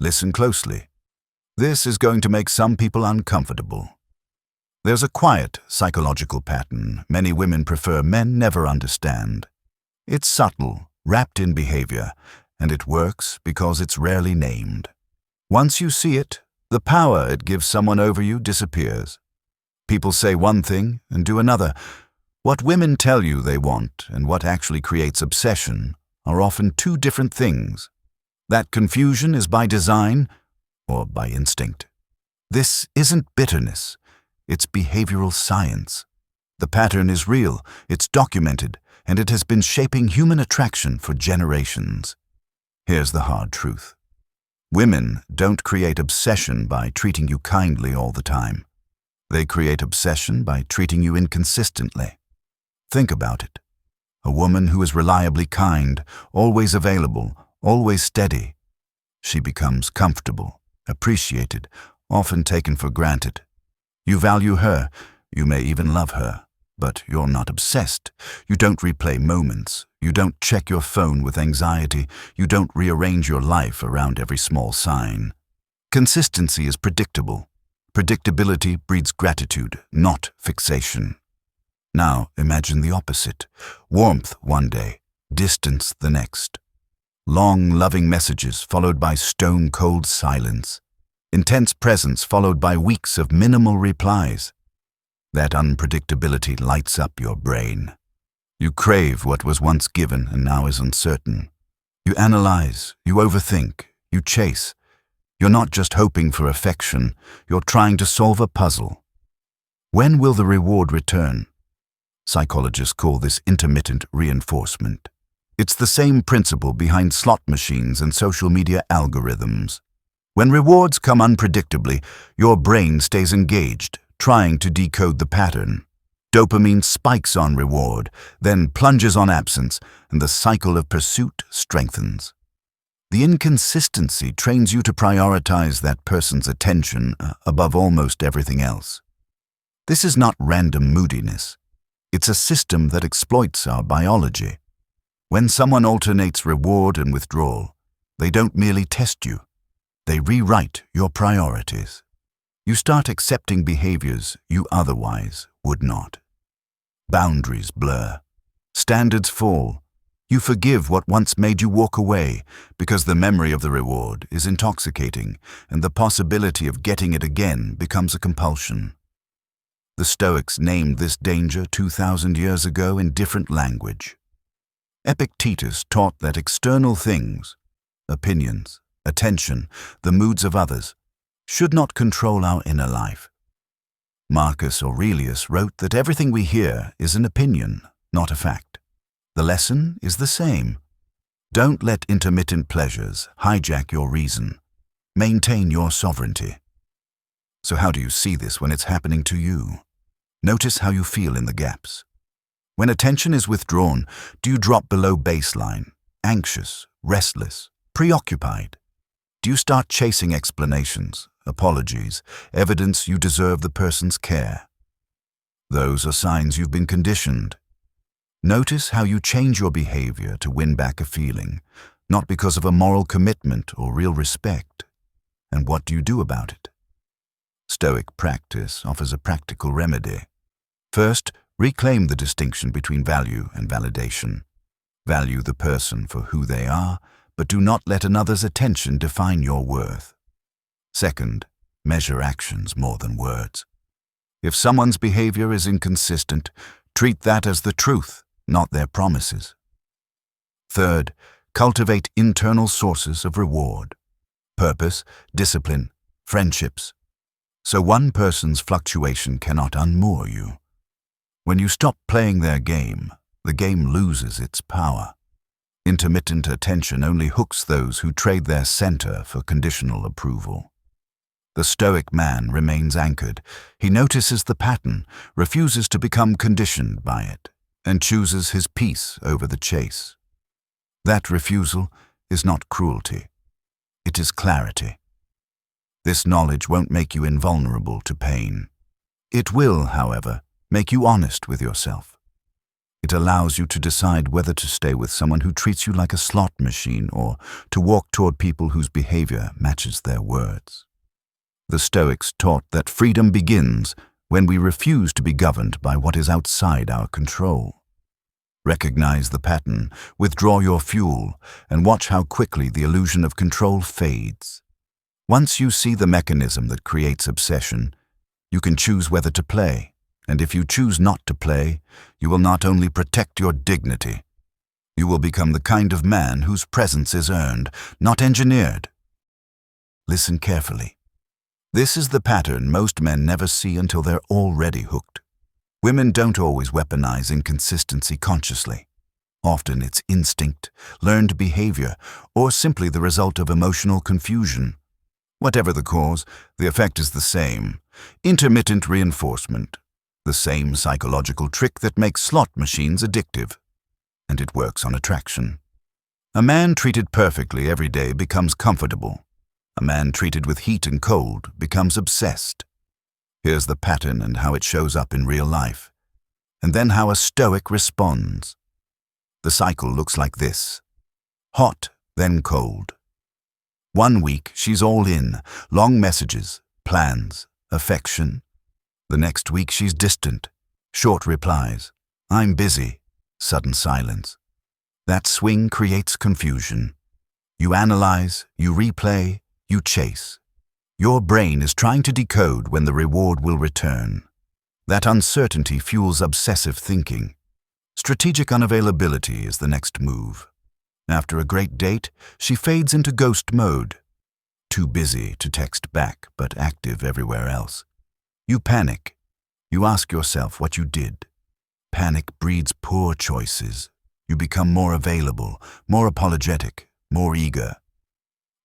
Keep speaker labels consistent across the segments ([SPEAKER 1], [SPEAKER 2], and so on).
[SPEAKER 1] Listen closely. This is going to make some people uncomfortable. There's a quiet psychological pattern many women prefer men never understand. It's subtle, wrapped in behavior, and it works because it's rarely named. Once you see it, the power it gives someone over you disappears. People say one thing and do another. What women tell you they want and what actually creates obsession are often two different things. That confusion is by design or by instinct. This isn't bitterness, it's behavioral science. The pattern is real, it's documented, and it has been shaping human attraction for generations. Here's the hard truth. Women don't create obsession by treating you kindly all the time. They create obsession by treating you inconsistently. Think about it. A woman who is reliably kind, always available, always steady. She becomes comfortable, appreciated, often taken for granted. You value her, you may even love her, but you're not obsessed. You don't replay moments. You don't check your phone with anxiety. You don't rearrange your life around every small sign. Consistency is predictable. Predictability breeds gratitude, not fixation. Now imagine the opposite. Warmth one day, distance the next. Long, loving messages followed by stone-cold silence. Intense presence followed by weeks of minimal replies. That unpredictability lights up your brain. You crave what was once given and now is uncertain. You analyze, you overthink, you chase. You're not just hoping for affection, you're trying to solve a puzzle. When will the reward return? Psychologists call this intermittent reinforcement. It's the same principle behind slot machines and social media algorithms. When rewards come unpredictably, your brain stays engaged, trying to decode the pattern. Dopamine spikes on reward, then plunges on absence, and the cycle of pursuit strengthens. The inconsistency trains you to prioritize that person's attention above almost everything else. This is not random moodiness. It's a system that exploits our biology. When someone alternates reward and withdrawal, they don't merely test you. They rewrite your priorities. You start accepting behaviors you otherwise would not. Boundaries blur. Standards fall. You forgive what once made you walk away because the memory of the reward is intoxicating and the possibility of getting it again becomes a compulsion. The Stoics named this danger 2,000 years ago in different language. Epictetus taught that external things, opinions, attention, the moods of others, should not control our inner life. Marcus Aurelius wrote that everything we hear is an opinion, not a fact. The lesson is the same. Don't let intermittent pleasures hijack your reason. Maintain your sovereignty. So how do you see this when it's happening to you? Notice how you feel in the gaps. When attention is withdrawn, do you drop below baseline, anxious, restless, preoccupied? Do you start chasing explanations, apologies, evidence you deserve the person's care? Those are signs you've been conditioned. Notice how you change your behavior to win back a feeling, not because of a moral commitment or real respect. And what do you do about it? Stoic practice offers a practical remedy. First, reclaim the distinction between value and validation. Value the person for who they are, but do not let another's attention define your worth. Second, measure actions more than words. If someone's behavior is inconsistent, treat that as the truth, not their promises. Third, cultivate internal sources of reward. Purpose, discipline, friendships. So one person's fluctuation cannot unmoor you. When you stop playing their game, the game loses its power. Intermittent attention only hooks those who trade their center for conditional approval. The Stoic man remains anchored. He notices the pattern, refuses to become conditioned by it, and chooses his peace over the chase. That refusal is not cruelty. It is clarity. This knowledge won't make you invulnerable to pain. It will, however, make you honest with yourself. It allows you to decide whether to stay with someone who treats you like a slot machine or to walk toward people whose behavior matches their words. The Stoics taught that freedom begins when we refuse to be governed by what is outside our control. Recognize the pattern, withdraw your fuel, and watch how quickly the illusion of control fades. Once you see the mechanism that creates obsession, you can choose whether to play. And if you choose not to play, you will not only protect your dignity, you will become the kind of man whose presence is earned, not engineered. Listen carefully. This is the pattern most men never see until they're already hooked. Women don't always weaponize inconsistency consciously. Often it's instinct, learned behavior, or simply the result of emotional confusion. Whatever the cause, the effect is the same: intermittent reinforcement. The same psychological trick that makes slot machines addictive. And it works on attraction. A man treated perfectly every day becomes comfortable. A man treated with heat and cold becomes obsessed. Here's the pattern and how it shows up in real life. And then how a Stoic responds. The cycle looks like this: hot, then cold. 1 week, she's all in, long messages, plans, affection. The next week she's distant, short replies, I'm busy, sudden silence. That swing creates confusion. You analyze, you replay, you chase. Your brain is trying to decode when the reward will return. That uncertainty fuels obsessive thinking. Strategic unavailability is the next move. After a great date, she fades into ghost mode. Too busy to text back, but active everywhere else. You panic. You ask yourself what you did. Panic breeds poor choices. You become more available, more apologetic, more eager.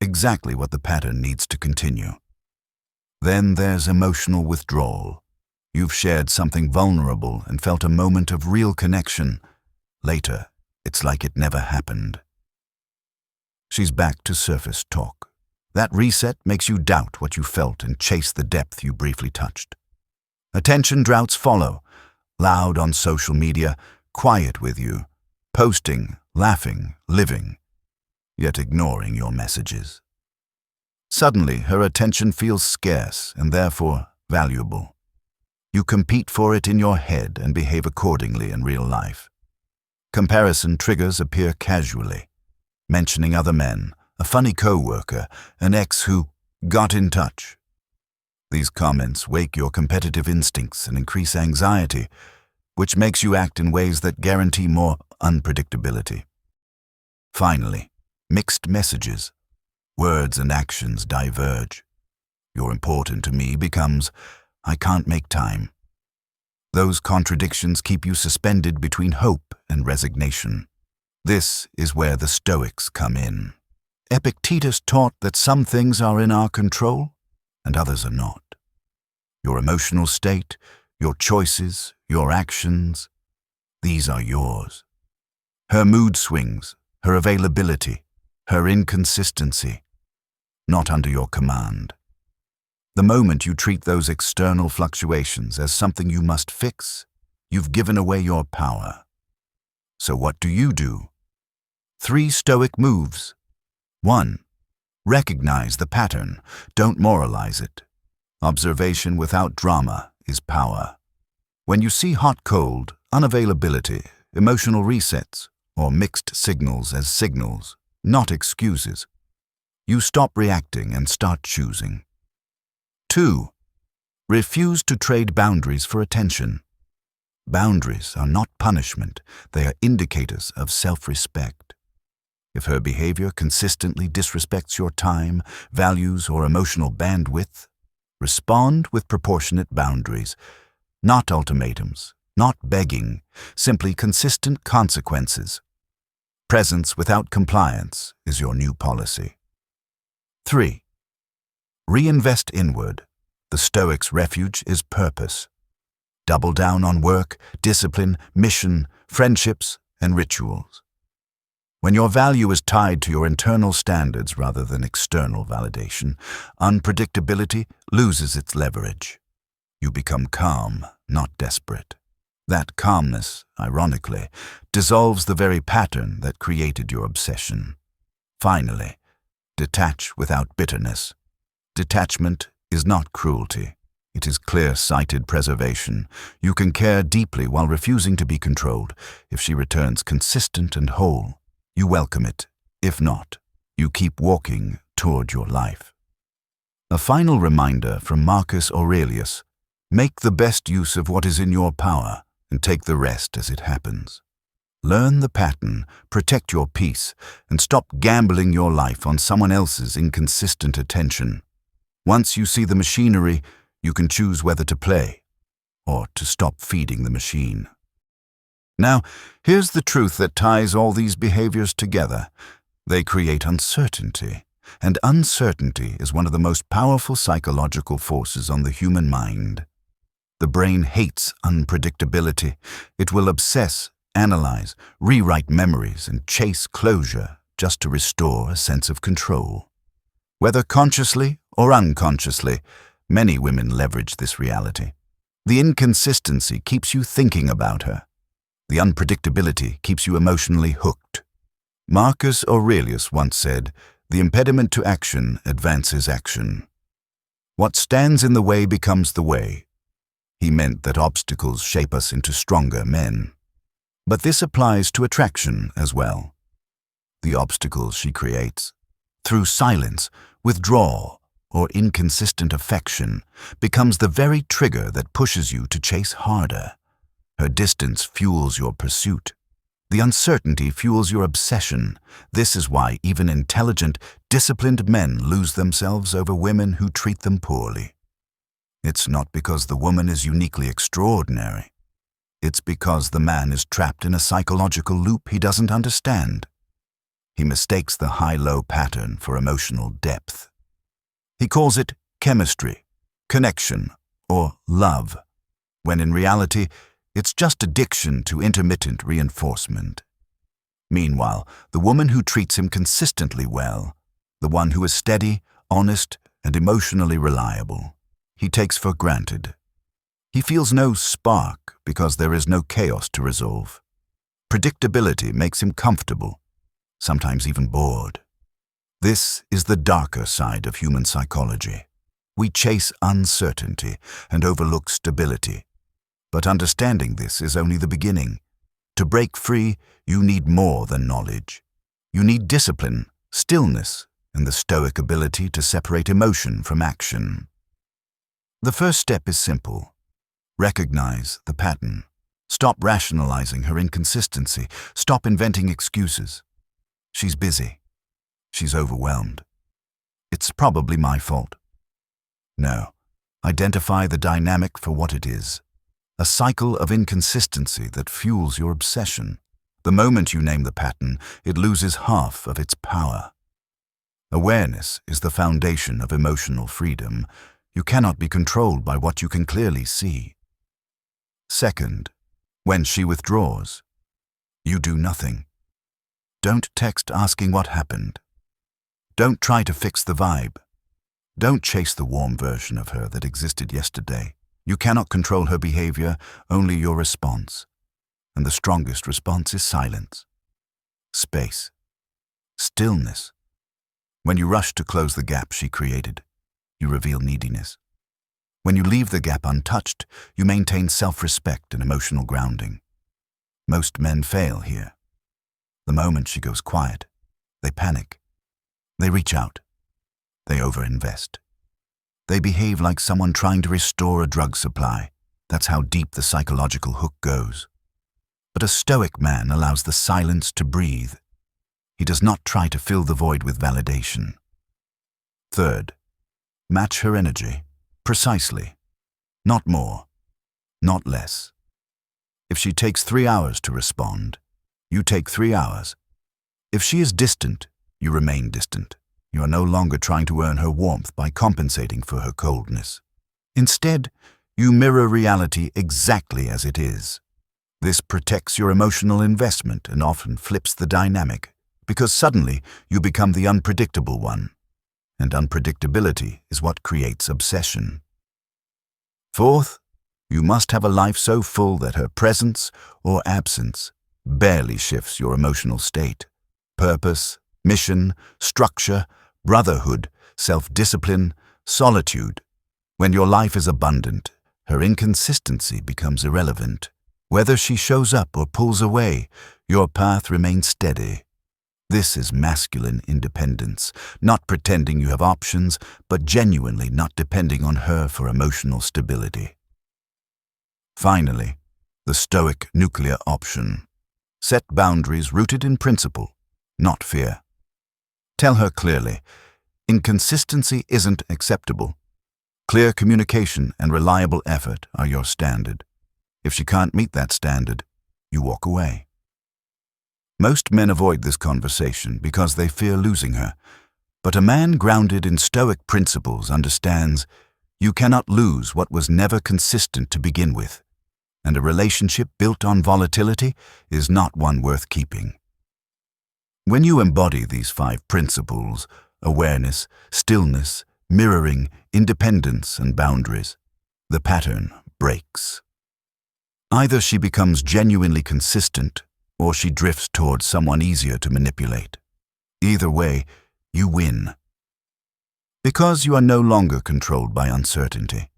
[SPEAKER 1] Exactly what the pattern needs to continue. Then there's emotional withdrawal. You've shared something vulnerable and felt a moment of real connection. Later, it's like it never happened. She's back to surface talk. That reset makes you doubt what you felt and chase the depth you briefly touched. Attention droughts follow, loud on social media, quiet with you, posting, laughing, living, yet ignoring your messages. Suddenly, her attention feels scarce and therefore valuable. You compete for it in your head and behave accordingly in real life. Comparison triggers appear casually, mentioning other men, a funny co-worker, an ex who got in touch. These comments wake your competitive instincts and increase anxiety, which makes you act in ways that guarantee more unpredictability. Finally, mixed messages. Words and actions diverge. You're important to me becomes, I can't make time. Those contradictions keep you suspended between hope and resignation. This is where the Stoics come in. Epictetus taught that some things are in our control and others are not. Your emotional state, your choices, your actions, these are yours. Her mood swings, her availability, her inconsistency, not under your command. The moment you treat those external fluctuations as something you must fix, you've given away your power. So what do? 3 Stoic moves. 1. Recognize the pattern. Don't moralize it. Observation without drama is power. When you see hot-cold, unavailability, emotional resets, or mixed signals as signals, not excuses, you stop reacting and start choosing. 2. Refuse to trade boundaries for attention. Boundaries are not punishment, they are indicators of self-respect. If her behavior consistently disrespects your time, values, or emotional bandwidth, respond with proportionate boundaries, not ultimatums, not begging, simply consistent consequences. Presence without compliance is your new policy. 3. Reinvest inward. The Stoics' refuge is purpose. Double down on work, discipline, mission, friendships, and rituals. When your value is tied to your internal standards rather than external validation, unpredictability loses its leverage. You become calm, not desperate. That calmness, ironically, dissolves the very pattern that created your obsession. Finally, detach without bitterness. Detachment is not cruelty. It is clear-sighted preservation. You can care deeply while refusing to be controlled. If she returns consistent and whole, you welcome it. If not, you keep walking toward your life. A final reminder from Marcus Aurelius: make the best use of what is in your power and take the rest as it happens. Learn the pattern, protect your peace, and stop gambling your life on someone else's inconsistent attention. Once you see the machinery, you can choose whether to play or to stop feeding the machine. Now, here's the truth that ties all these behaviors together. They create uncertainty, and uncertainty is one of the most powerful psychological forces on the human mind. The brain hates unpredictability. It will obsess, analyze, rewrite memories, and chase closure just to restore a sense of control. Whether consciously or unconsciously, many women leverage this reality. The inconsistency keeps you thinking about her. The unpredictability keeps you emotionally hooked. Marcus Aurelius once said, "The impediment to action advances action. What stands in the way becomes the way." He meant that obstacles shape us into stronger men. But this applies to attraction as well. The obstacles she creates, through silence, withdrawal, or inconsistent affection, becomes the very trigger that pushes you to chase harder. Her distance fuels your pursuit. The uncertainty fuels your obsession. This is why even intelligent, disciplined men lose themselves over women who treat them poorly. It's not because the woman is uniquely extraordinary. It's because the man is trapped in a psychological loop he doesn't understand. He mistakes the high-low pattern for emotional depth. He calls it chemistry, connection, or love, when in reality, it's just addiction to intermittent reinforcement. Meanwhile, the woman who treats him consistently well, the one who is steady, honest, and emotionally reliable, he takes for granted. He feels no spark because there is no chaos to resolve. Predictability makes him comfortable, sometimes even bored. This is the darker side of human psychology. We chase uncertainty and overlook stability. But understanding this is only the beginning. To break free, you need more than knowledge. You need discipline, stillness, and the Stoic ability to separate emotion from action. The first step is simple. Recognize the pattern. Stop rationalizing her inconsistency. Stop inventing excuses. She's busy. She's overwhelmed. It's probably my fault. No. Identify the dynamic for what it is. A cycle of inconsistency that fuels your obsession. The moment you name the pattern, it loses half of its power. Awareness is the foundation of emotional freedom. You cannot be controlled by what you can clearly see. Second, when she withdraws, you do nothing. Don't text asking what happened. Don't try to fix the vibe. Don't chase the warm version of her that existed yesterday. You cannot control her behavior, only your response. And the strongest response is silence. Space. Stillness. When you rush to close the gap she created, you reveal neediness. When you leave the gap untouched, you maintain self-respect and emotional grounding. Most men fail here. The moment she goes quiet, they panic. They reach out. They overinvest. They behave like someone trying to restore a drug supply. That's how deep the psychological hook goes. But a Stoic man allows the silence to breathe. He does not try to fill the void with validation. Third, match her energy, precisely. Not more, not less. If she takes 3 hours to respond, you take 3 hours. If she is distant, you remain distant. You are no longer trying to earn her warmth by compensating for her coldness. Instead, you mirror reality exactly as it is. This protects your emotional investment and often flips the dynamic, because suddenly you become the unpredictable one. And unpredictability is what creates obsession. Fourth, You must have a life so full that her presence or absence barely shifts your emotional state. Purpose, mission, structure, brotherhood, self-discipline, solitude. When your life is abundant, her inconsistency becomes irrelevant. Whether she shows up or pulls away, your path remains steady. This is masculine independence, not pretending you have options, but genuinely not depending on her for emotional stability. Finally, the Stoic nuclear option. Set boundaries rooted in principle, not fear. Tell her clearly, inconsistency isn't acceptable. Clear communication and reliable effort are your standard. If she can't meet that standard, you walk away. Most men avoid this conversation because they fear losing her, but a man grounded in Stoic principles understands you cannot lose what was never consistent to begin with, and a relationship built on volatility is not one worth keeping. When you embody these 5 principles, awareness, stillness, mirroring, independence, and boundaries, the pattern breaks. Either she becomes genuinely consistent, or she drifts towards someone easier to manipulate. Either way, you win. Because you are no longer controlled by uncertainty.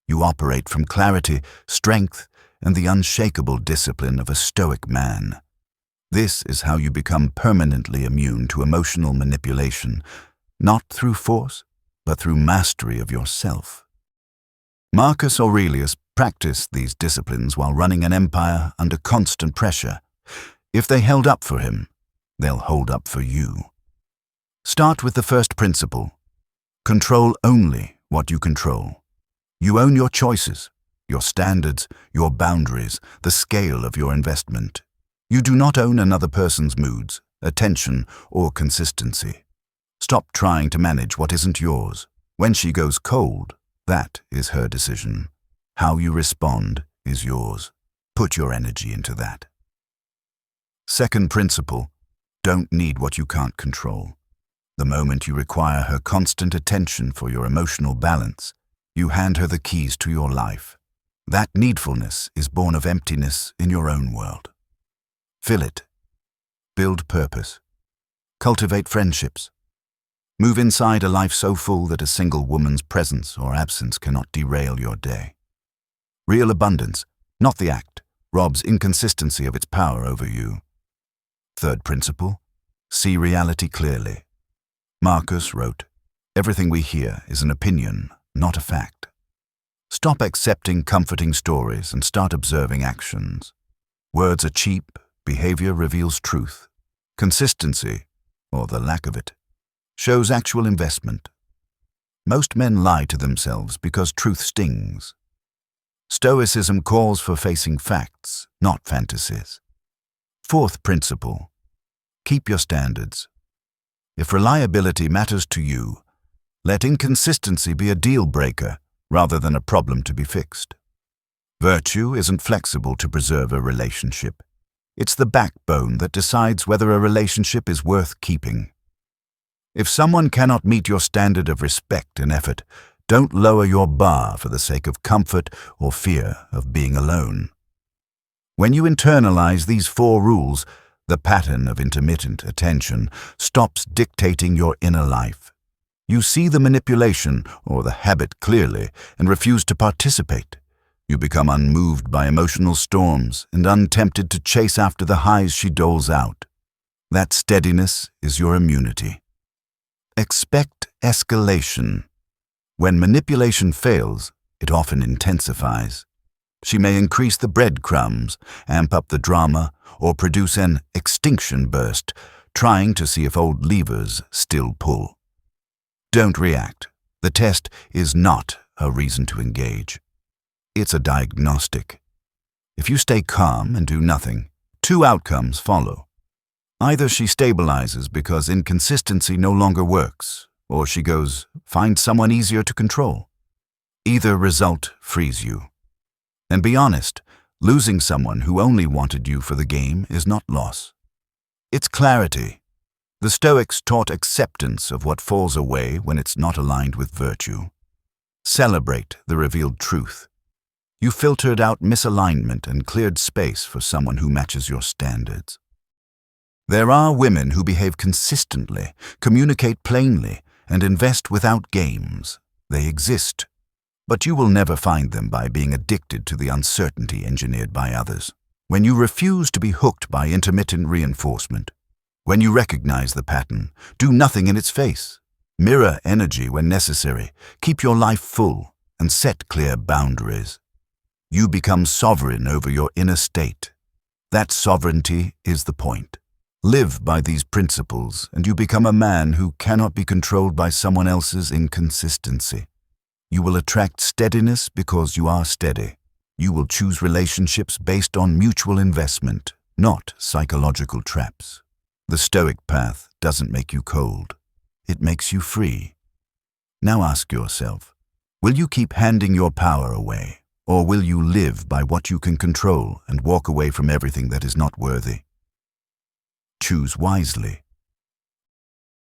[SPEAKER 1] You operate from clarity, strength, and the unshakable discipline of a Stoic man. This is how you become permanently immune to emotional manipulation, not through force, but through mastery of yourself. Marcus Aurelius practiced these disciplines while running an empire under constant pressure. If they held up for him, they'll hold up for you. Start with the first principle. Control only what you control. You own your choices, your standards, your boundaries, the scale of your investment. You do not own another person's moods, attention, or consistency. Stop trying to manage what isn't yours. When she goes cold, that is her decision. How you respond is yours. Put your energy into that. Second principle, don't need what you can't control. The moment you require her constant attention for your emotional balance, you hand her the keys to your life. That needfulness is born of emptiness in your own world. Fill it. Build purpose. Cultivate friendships. Move inside a life so full that a single woman's presence or absence cannot derail your day. Real abundance, not the act, robs inconsistency of its power over you. Third principle, see reality clearly. Marcus wrote, "Everything we hear is an opinion, not a fact." Stop accepting comforting stories and start observing actions. Words are cheap, behavior reveals truth. Consistency, or the lack of it, shows actual investment. Most men lie to themselves because truth stings. Stoicism calls for facing facts, not fantasies. Fourth principle, keep your standards. If reliability matters to you, let inconsistency be a deal breaker rather than a problem to be fixed. Virtue isn't flexible to preserve a relationship. It's the backbone that decides whether a relationship is worth keeping. If someone cannot meet your standard of respect and effort, don't lower your bar for the sake of comfort or fear of being alone. When you internalize these 4 rules, the pattern of intermittent attention stops dictating your inner life. You see the manipulation or the habit clearly and refuse to participate. You become unmoved by emotional storms and untempted to chase after the highs she doles out. That steadiness is your immunity. Expect escalation. When manipulation fails, it often intensifies. She may increase the breadcrumbs, amp up the drama, or produce an extinction burst, trying to see if old levers still pull. Don't react. The test is not a reason to engage. It's a diagnostic. If you stay calm and do nothing, 2 outcomes follow. Either she stabilizes because inconsistency no longer works, or she goes, find someone easier to control. Either result frees you. And be honest, losing someone who only wanted you for the game is not loss. It's clarity. The Stoics taught acceptance of what falls away when it's not aligned with virtue. Celebrate the revealed truth. You filtered out misalignment and cleared space for someone who matches your standards. There are women who behave consistently, communicate plainly, and invest without games. They exist. But you will never find them by being addicted to the uncertainty engineered by others. When you refuse to be hooked by intermittent reinforcement, when you recognize the pattern, do nothing in its face. Mirror energy when necessary, keep your life full, and set clear boundaries. You become sovereign over your inner state. That sovereignty is the point. Live by these principles, and you become a man who cannot be controlled by someone else's inconsistency. You will attract steadiness because you are steady. You will choose relationships based on mutual investment, not psychological traps. The Stoic path doesn't make you cold. It makes you free. Now ask yourself, will you keep handing your power away, or will you live by what you can control and walk away from everything that is not worthy? Choose wisely.